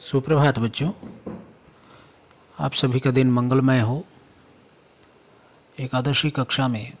सुप्रभात बच्चों, आप सभी का दिन मंगलमय हो। एकादशी कक्षा में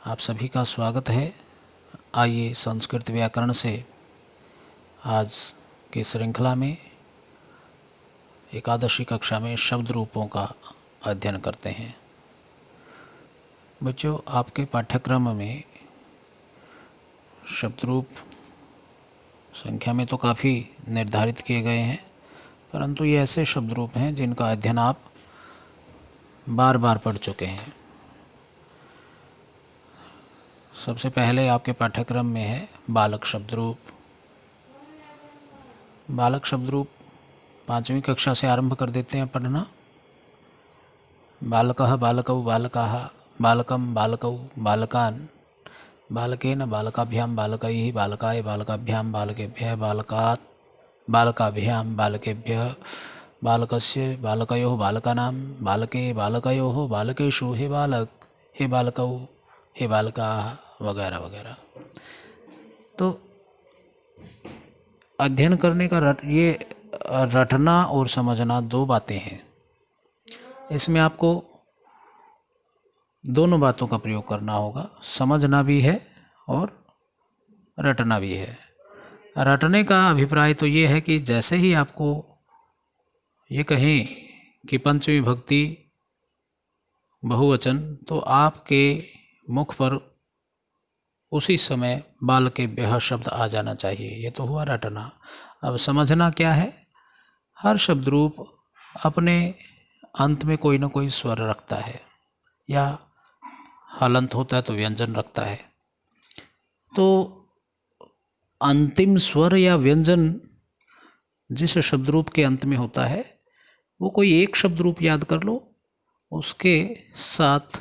आप सभी का स्वागत है। आइए संस्कृत व्याकरण से आज की श्रृंखला में एकादशी कक्षा में शब्द रूपों का अध्ययन करते हैं। बच्चों, आपके पाठ्यक्रम में शब्द रूप संख्या में तो काफ़ी निर्धारित किए गए हैं, परंतु ये ऐसे शब्द रूप हैं जिनका अध्ययन आप बार बार पढ़ चुके हैं। सबसे पहले आपके पाठ्यक्रम में है बालक शब्द रूप। बालक शब्द रूप 5वीं कक्षा से आरंभ कर देते हैं पढ़ना। बालकः बालकौ बालकाः बालकं बालकौ बालकान् बालकेन बालकाभ्यां बालकैः बालकाय बालकाभ्यां बालकेभ्यः बालकात् बालकाभ्यां बालकेभ्यः बालकस्य बालकयोः बालकानां बालके बालकयोः बालकेषु हे बालक हे बालकौ हे बालकाः वगैरह वगैरह। तो अध्ययन करने का ये रटना और समझना दो बातें हैं। इसमें आपको दोनों बातों का प्रयोग करना होगा, समझना भी है और रटना भी है। रटने का अभिप्राय तो ये है कि जैसे ही आपको ये कहें कि पंचमी विभक्ति बहुवचन, तो आपके मुख पर उसी समय बालकेभ्यः शब्द आ जाना चाहिए। ये तो हुआ रटना। अब समझना क्या है? हर शब्द रूप अपने अंत में कोई ना कोई स्वर रखता है, या हलंत होता है तो व्यंजन रखता है। तो अंतिम स्वर या व्यंजन जिस शब्द रूप के अंत में होता है, वो कोई एक शब्द रूप याद कर लो, उसके साथ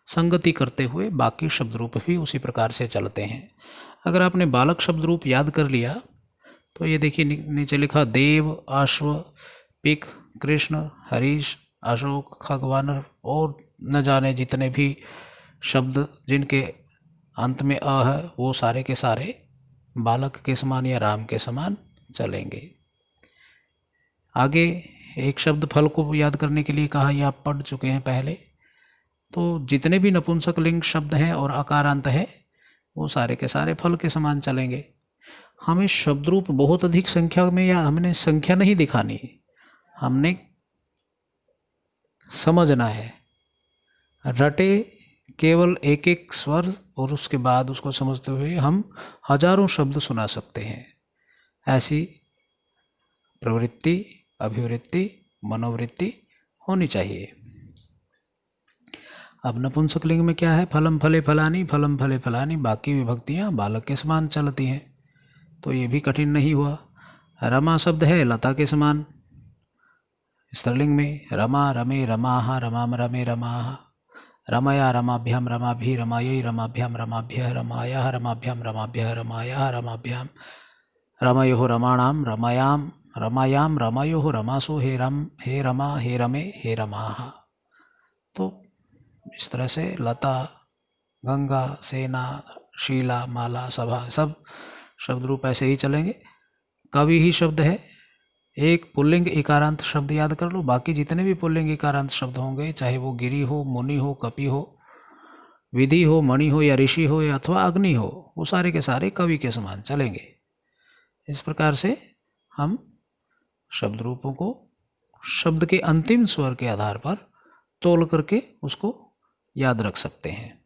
संगति करते हुए बाकी शब्द रूप भी उसी प्रकार से चलते हैं। अगर आपने बालक शब्द रूप याद कर लिया तो ये देखिए नीचे लिखा देव, अश्व, पिक, कृष्ण, हरीश, अशोक, खगवानर और न जाने जितने भी शब्द जिनके अंत में अ है, वो सारे के सारे बालक के समान या राम के समान चलेंगे। आगे एक शब्द फल को याद करने के लिए कहा, ये आप पढ़ चुके हैं पहले। तो जितने भी नपुंसक लिंग शब्द हैं और अकारांत है, वो सारे के सारे फल के समान चलेंगे। हमें शब्द रूप बहुत अधिक संख्या में, या हमने संख्या नहीं दिखानी, हमने समझना है। रटे केवल एक एक स्वर और उसके बाद उसको समझते हुए हम हजारों शब्द सुना सकते हैं। ऐसी प्रवृत्ति, अभिवृत्ति, मनोवृत्ति होनी चाहिए। अब नपुंसक लिंग में क्या है? फलम फले फलानी, फलम फले फलानी, बाकी विभक्तियां बालक के समान चलती हैं, तो ये भी कठिन नहीं हुआ। रमा शब्द है लता के समान स्त्रीलिंग में, रमा रमे रमाः रमाम रमे रमाः, रमया रमाभ्याम रमाभि रमायै रमाभ्याम रमाभ्यः रमायाः रमाभ्याम रमाभ्यः रमायाः रमाभ्याम रमयोः रमाणाम रमायाम रमायाम रमयोः रमासु हे रम हे रमा हे रमे हे रमाः। तो इस तरह से लता, गंगा, सेना, शीला, माला, सभा, सब शब्द रूप ऐसे ही चलेंगे। कवि ही शब्द है, एक पुल्लिंग एकारांत शब्द याद कर लो, बाकी जितने भी पुल्लिंग एकारांत शब्द होंगे, चाहे वो गिरि हो, मुनि हो, कपि हो, विधि हो, मणि हो, या ऋषि हो, या अथवा अग्नि हो, वो सारे के सारे कवि के समान चलेंगे। इस प्रकार से हम शब्द रूपों को शब्द के अंतिम स्वर के आधार पर तोल करके उसको याद रख सकते हैं।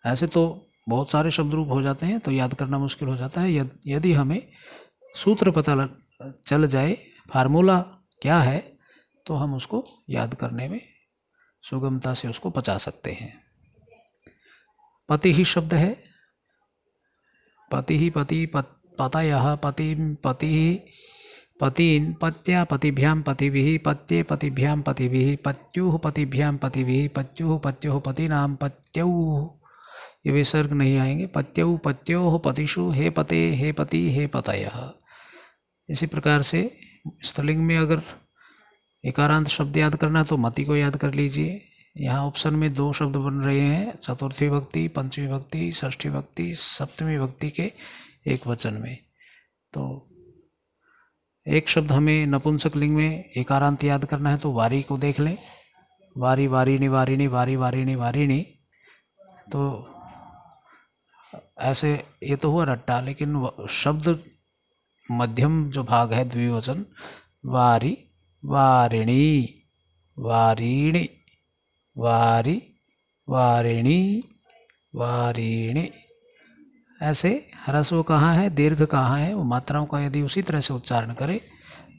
ऐसे तो बहुत सारे शब्द रूप हो जाते हैं, तो याद करना मुश्किल हो जाता है। यदि हमें सूत्र पता चल जाए, फार्मूला क्या है, तो हम उसको याद करने में सुगमता से उसको पचा सकते हैं। पति ही शब्द है, पति ही पति पतयः पति पति पतीन पत्या पतिभ्यां पतिभिः पत्ये पतिभ्यां पतिभिः पत्युः पतिभ्यां पतिभिः पत्युः पत्योः पतीनां पत्युः, ये विसर्ग नहीं आएंगे, पत्युः पत्योः पतिषु हे पते हे पति हे पतयः। इसी प्रकार से स्त्रीलिंग में अगर एकारांत शब्द याद करना तो मति को याद कर लीजिए। यहाँ ऑप्शन में 2 शब्द बन रहे हैं, चतुर्थी विभक्ति, पंचमी विभक्ति, षष्ठी विभक्ति, सप्तमी विभक्ति के एक वचन में। तो एक शब्द हमें नपुंसक लिंग में एकारांत याद करना है तो वारी को देख लें। वारी वारिणी वारिणी वारी वारिणी वारिणी, तो ऐसे ये तो हुआ रट्टा, लेकिन शब्द मध्यम जो भाग है द्विवचन, वारी वारिणी वारिणी वारी वारिणी वारिणी, ऐसे ह्रस्व कहाँ है, दीर्घ कहाँ है, वो मात्राओं का यदि उसी तरह से उच्चारण करें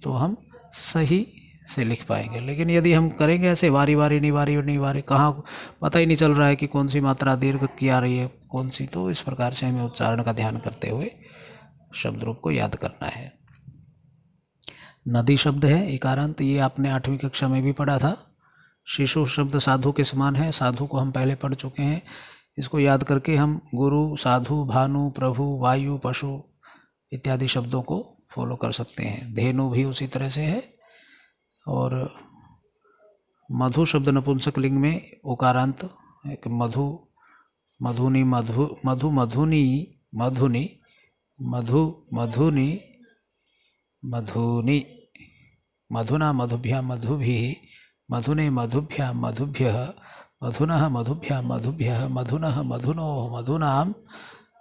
तो हम सही से लिख पाएंगे। लेकिन यदि हम करेंगे ऐसे वारी वारिणी वारिणी वारी, कहाँ पता ही नहीं चल रहा है कि कौन सी मात्रा दीर्घ की आ रही है कौन सी, तो इस प्रकार से हमें उच्चारण का ध्यान करते हुए शब्द रूप को याद करना है। नदी शब्द है एकारांत, ये आपने 8वीं कक्षा में भी पढ़ा था। शिशु शब्द साधु के समान है, साधु को हम पहले पढ़ चुके हैं। इसको याद करके हम गुरु, साधु, भानु, प्रभु, वायु, पशु इत्यादि शब्दों को फॉलो कर सकते हैं। धेनु भी उसी तरह से है। और मधु शब्द नपुंसक लिंग में उकारांत, एक मधु, मधुनी, मधु, मधु, मधुनी, मधुनी, मधु, मधुनी, मधुनी, मधुना, मधुभ्या, मधुभिः, मधुने, मधुभ्या, मधुभ्यः, मधुनः, मधुभ्या, मधुभ्यः, मधुनः, मधुनोः, मधुनां,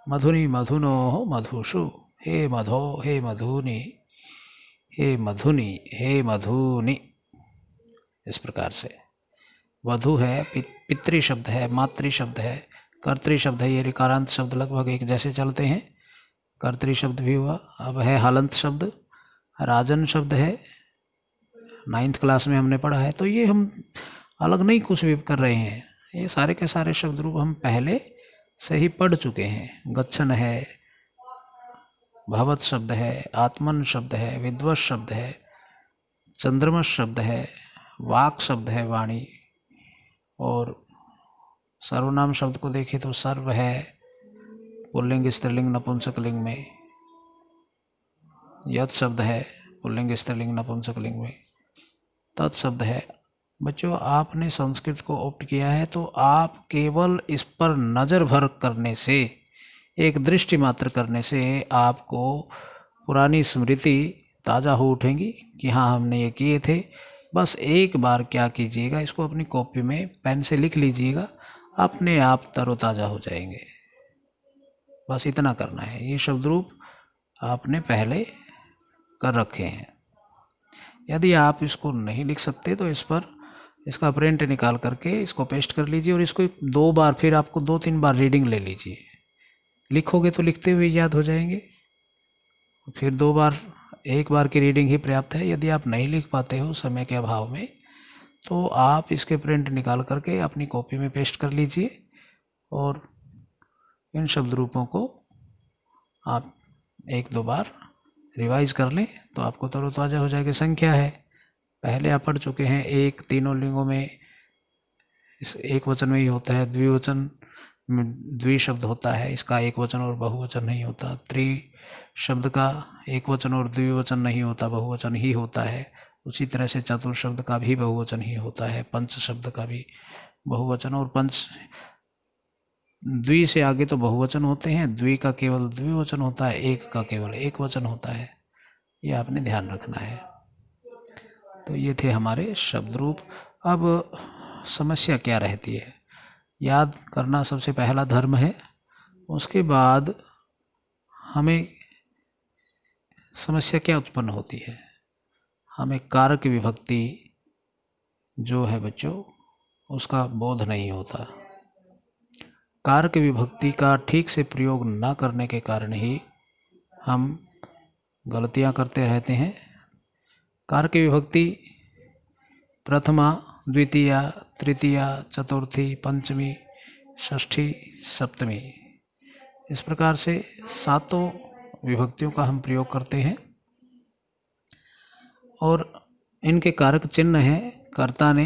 मधुनि, मधुनोः, मधुषु। हे मधो, हे मधुनि, हे मधुनि, हे मधुनि, इस प्रकार से। वधु है, पितृ शब्द है, मातृ शब्द है, कर्तृ शब्द है। ये ऋकारांत शब्द लगभग एक जैसे चलते हैं। कर्तृ शब्द भी हुआ। अब है हलंत शब्द, राजन शब्द है, 9th क्लास में हमने पढ़ा है। तो ये हम अलग नहीं कुछ भी कर रहे हैं, ये सारे के सारे शब्द रूप हम पहले से ही पढ़ चुके हैं। गच्छन है, भवत शब्द है, आत्मन शब्द है, विद्वत शब्द है, चंद्रमस शब्द है, वाक शब्द है वाणी। और सर्वनाम शब्द को देखें तो सर्व है, पुल्लिंग, स्त्रीलिंग, नपुंसक लिंग में। यत शब्द है, पुल्लिंग, स्त्रीलिंग, नपुंसक लिंग में। तत् शब्द है। बच्चों, आपने संस्कृत को ऑप्ट किया है तो आप केवल इस पर नज़र भर करने से, एक दृष्टि मात्र करने से आपको पुरानी स्मृति ताज़ा हो उठेंगी कि हाँ हमने ये किए थे। बस एक बार क्या कीजिएगा, इसको अपनी कॉपी में पेन से लिख लीजिएगा, अपने आप तरोताज़ा हो जाएंगे। बस इतना करना है। ये शब्द रूप आपने पहले कर रखे हैं। यदि आप इसको नहीं लिख सकते तो इस पर इसका प्रिंट निकाल करके इसको पेस्ट कर लीजिए और इसको 2 बार, फिर आपको 2-3 बार रीडिंग ले लीजिए। लिखोगे तो लिखते हुए याद हो जाएंगे, फिर 2 बार, 1 बार की रीडिंग ही पर्याप्त है। यदि आप नहीं लिख पाते हो समय के अभाव में, तो आप इसके प्रिंट निकाल करके अपनी कॉपी में पेस्ट कर लीजिए और इन शब्द रूपों को आप 1-2 बार रिवाइज कर लें तो आपको तरोताज़ा हो जाएगी। संख्या है, पहले आप पढ़ चुके हैं। एक, तीनों लिंगों में इस एक वचन में ही होता है। द्विवचन में द्वि शब्द होता है, इसका एक वचन और बहुवचन नहीं होता। त्रि शब्द का एक वचन और द्विवचन नहीं होता, बहुवचन ही होता है। उसी तरह से चतुर शब्द का भी बहुवचन ही होता है। पंच शब्द का भी बहुवचन, और पंच द्वि से आगे तो बहुवचन होते हैं, द्वि का केवल द्विवचन होता है, एक का केवल एक वचन होता है। ये आपने ध्यान रखना है। तो ये थे हमारे शब्द रूप। अब समस्या क्या रहती है? याद करना सबसे पहला धर्म है। उसके बाद हमें समस्या क्या उत्पन्न होती है? हमें कारक विभक्ति जो है बच्चों, उसका बोध नहीं होता। कारक विभक्ति का ठीक से प्रयोग न करने के कारण ही हम गलतियां करते रहते हैं। कारक विभक्ति प्रथमा, द्वितीया, तृतीया, चतुर्थी, पंचमी, षष्ठी, सप्तमी, इस प्रकार से 7 विभक्तियों का हम प्रयोग करते हैं। और इनके कारक चिन्ह हैं, कर्ता ने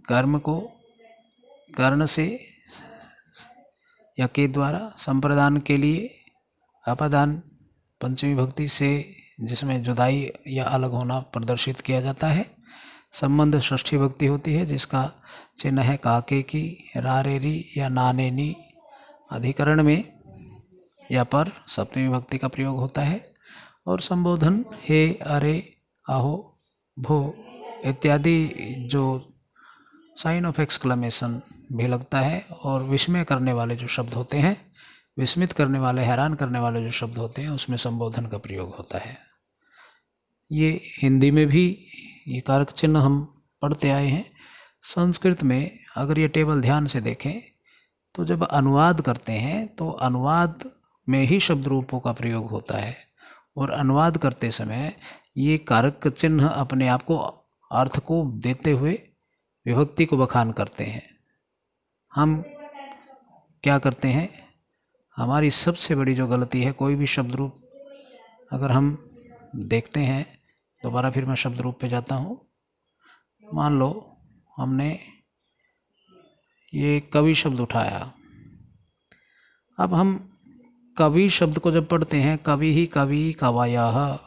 कर्म को कर्ण से या के द्वारा, संप्रदान के लिए अपादान पंचमी विभक्ति से, जिसमें जुदाई या अलग होना प्रदर्शित किया जाता है। संबंध षष्ठी विभक्ति होती है, जिसका चिन्ह है काके की, रारेरी या नानेनी। अधिकरण में या पर सप्तमी विभक्ति का प्रयोग होता है। और संबोधन हे, अरे, आहो, भो इत्यादि जो साइन ऑफ एक्सक्लेमेशन भी लगता है। और विस्मय करने वाले जो शब्द होते हैं, विस्मित करने वाले, हैरान करने वाले जो शब्द होते हैं, उसमें संबोधन का प्रयोग होता है। ये हिंदी में भी ये कारक चिन्ह हम पढ़ते आए हैं। संस्कृत में अगर ये टेबल ध्यान से देखें तो जब अनुवाद करते हैं तो अनुवाद में ही शब्द रूपों का प्रयोग होता है, और अनुवाद करते समय ये कारक चिन्ह अपने आप को, अर्थ को देते हुए विभक्ति को बखान करते हैं। हम क्या करते हैं, हमारी सबसे बड़ी जो गलती है, कोई भी शब्द रूप अगर हम देखते हैं, दोबारा फिर मैं शब्द रूप पे जाता हूँ। मान लो हमने ये कवि शब्द उठाया। अब हम कवि शब्द को जब पढ़ते हैं, कवि ही कवि कवयः,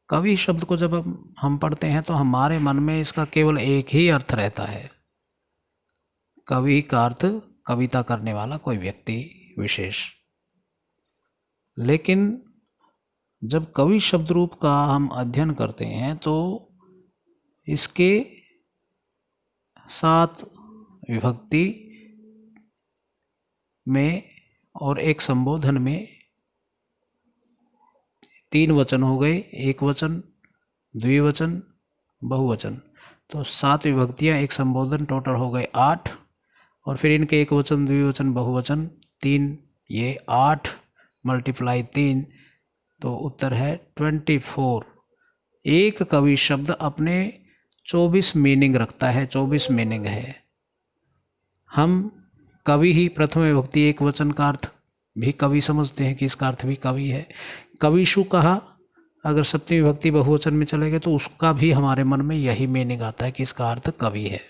कवि शब्द को जब हम पढ़ते हैं तो हमारे मन में इसका केवल एक ही अर्थ रहता है। कवि का अर्थ कविता करने वाला कोई व्यक्ति विशेष। लेकिन जब कवि शब्द रूप का हम अध्ययन करते हैं तो इसके 7 विभक्ति में और एक संबोधन में 3 वचन हो गए, एक वचन, द्विवचन, बहुवचन, तो 7 विभक्तियां, एक संबोधन, टोटल हो गए 8। और फिर इनके एक वचन, द्विवचन, बहुवचन 3, ये 8 मल्टीप्लाई 3, तो उत्तर है 24। एक कवि शब्द अपने 24 मीनिंग रखता है, 24 मीनिंग है। हम कवि ही प्रथम विभक्ति एक वचन का अर्थ भी कवि समझते हैं कि इसका अर्थ भी कवि है। कविशु कहा, अगर सप्तमी विभक्ति बहुवचन में चले गए तो उसका भी हमारे मन में यही मीनिंग आता है कि इसका अर्थ कवि है।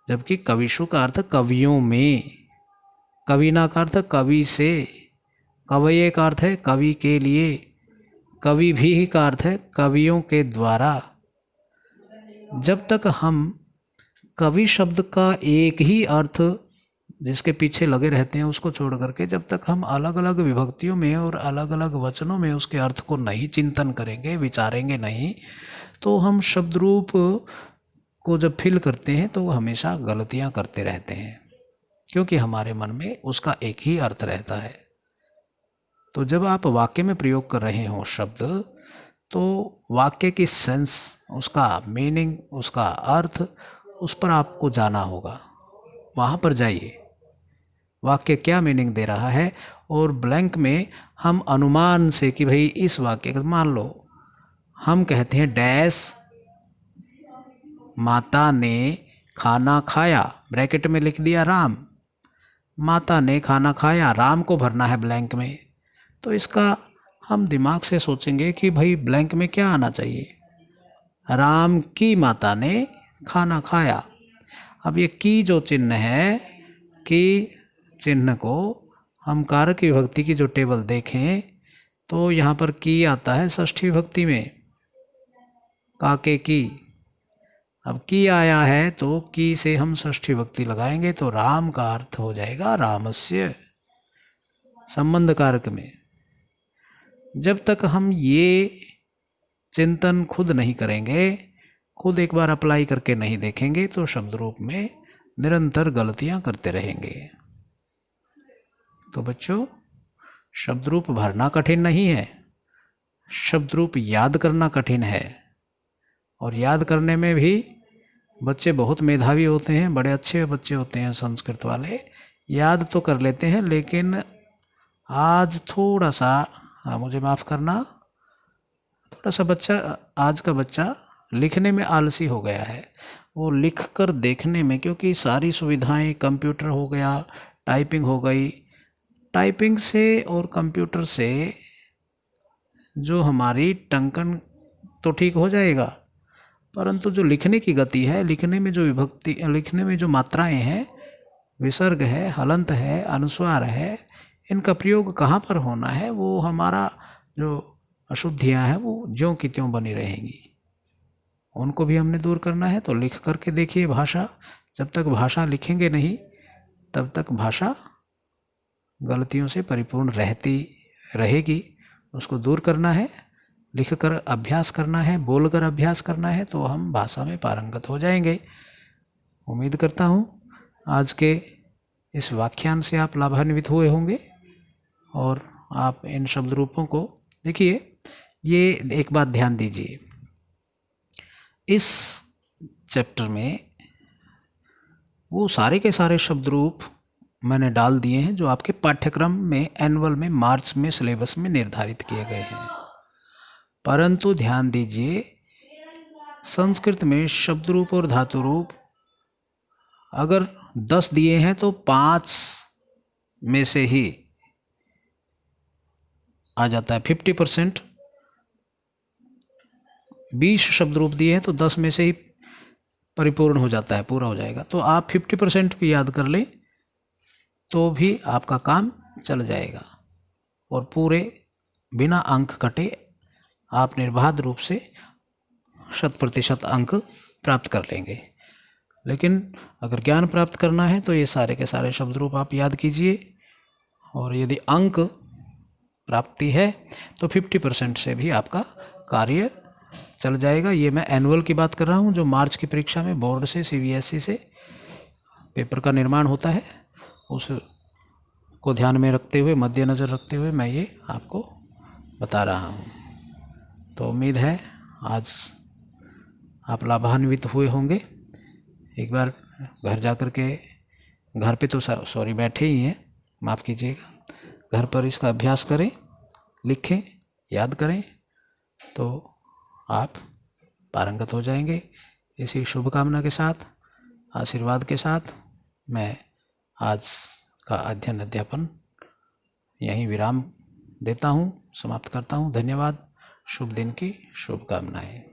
जबकि कविशु का अर्थ कवियों में, कविना का अर्थ कवि से, कवये का अर्थ है कवि के लिए, कवि भी ही का अर्थ है कवियों के द्वारा। जब तक हम कवि शब्द का एक ही अर्थ जिसके पीछे लगे रहते हैं उसको छोड़ करके, जब तक हम अलग अलग विभक्तियों में और अलग अलग वचनों में उसके अर्थ को नहीं चिंतन करेंगे, विचारेंगे नहीं, तो हम शब्द रूप को जब फिल करते हैं तो वो हमेशा गलतियां करते रहते हैं, क्योंकि हमारे मन में उसका एक ही अर्थ रहता है। तो जब आप वाक्य में प्रयोग कर रहे हो शब्द, तो वाक्य की सेंस, उसका मीनिंग, उसका अर्थ, उस पर आपको जाना होगा। वहाँ पर जाइए, वाक्य क्या मीनिंग दे रहा है, और ब्लैंक में हम अनुमान से कि भाई इस वाक्य का, मान लो हम कहते हैं डैश माता ने खाना खाया, ब्रैकेट में लिख दिया राम, माता ने खाना खाया, राम को भरना है ब्लैंक में। तो इसका हम दिमाग से सोचेंगे कि भाई ब्लैंक में क्या आना चाहिए, राम की माता ने खाना खाया। अब ये की जो चिन्ह है, की चिन्ह को हम कारक विभक्ति की जो टेबल देखें तो यहाँ पर की आता है षष्ठी विभक्ति में, काके की। अब की आया है तो की से हम षष्ठी विभक्ति लगाएंगे तो राम का अर्थ हो जाएगा रामस्य, संबंध कारक में। जब तक हम ये चिंतन खुद नहीं करेंगे, खुद एक बार अप्लाई करके नहीं देखेंगे, तो शब्द रूप में निरंतर गलतियां करते रहेंगे। तो बच्चों, शब्द रूप भरना कठिन नहीं है, शब्द रूप याद करना कठिन है। और याद करने में भी बच्चे बहुत मेधावी होते हैं, बड़े अच्छे बच्चे होते हैं संस्कृत वाले, याद तो कर लेते हैं, लेकिन आज थोड़ा सा, मुझे माफ़ करना, थोड़ा सा बच्चा, आज का बच्चा लिखने में आलसी हो गया है। वो लिख कर देखने में, क्योंकि सारी सुविधाएं, कंप्यूटर हो गया, टाइपिंग हो गई, टाइपिंग से और कंप्यूटर से जो हमारी टंकन तो ठीक हो जाएगा, परंतु जो लिखने की गति है, लिखने में जो विभक्ति, लिखने में जो मात्राएं हैं, विसर्ग है, हलंत है, अनुस्वार है, इनका प्रयोग कहाँ पर होना है, वो हमारा जो अशुद्धियाँ हैं वो ज्यों की त्यों बनी रहेंगी। उनको भी हमने दूर करना है। तो लिख करके देखिए भाषा, जब तक भाषा लिखेंगे नहीं तब तक भाषा गलतियों से परिपूर्ण रहती रहेगी। उसको दूर करना है, लिख कर अभ्यास करना है, बोल कर अभ्यास करना है, तो हम भाषा में पारंगत हो जाएंगे। उम्मीद करता हूँ आज के इस व्याख्यान से आप लाभान्वित हुए होंगे और आप इन शब्द रूपों को देखिए। ये एक बात ध्यान दीजिए, इस चैप्टर में वो सारे के सारे शब्द रूप मैंने डाल दिए हैं जो आपके पाठ्यक्रम में एनुअल में मार्च में सिलेबस में निर्धारित किए गए हैं। परंतु ध्यान दीजिए, संस्कृत में शब्द रूप और धातु रूप अगर 10 दिए हैं तो 5 में से ही आ जाता है 50%। 20 शब्द रूप दिए हैं तो 10 में से ही परिपूर्ण हो जाता है, पूरा हो जाएगा। तो आप 50% को याद कर लें तो भी आपका काम चल जाएगा और पूरे बिना अंक कटे आप निर्बाध रूप से 100% अंक प्राप्त कर लेंगे। लेकिन अगर ज्ञान प्राप्त करना है तो ये सारे के सारे शब्द रूप आप याद कीजिए, और यदि अंक प्राप्ति है तो 50% से भी आपका कार्य चल जाएगा। ये मैं एनुअल की बात कर रहा हूँ, जो मार्च की परीक्षा में बोर्ड से CBSE से पेपर का निर्माण होता है, उस को ध्यान में रखते हुए, मद्देनज़र रखते हुए मैं ये आपको बता रहा हूँ। तो उम्मीद है आज आप लाभान्वित हुए होंगे। एक बार घर जा कर के, घर पे तो सॉरी बैठे ही हैं, माफ़ कीजिएगा, घर पर इसका अभ्यास करें, लिखें, याद करें, तो आप पारंगत हो जाएंगे। इसी शुभकामना के साथ, आशीर्वाद के साथ मैं आज का अध्ययन अध्यापन यहीं विराम देता हूँ, समाप्त करता हूँ। धन्यवाद। शुभ दिन की शुभकामनाएं।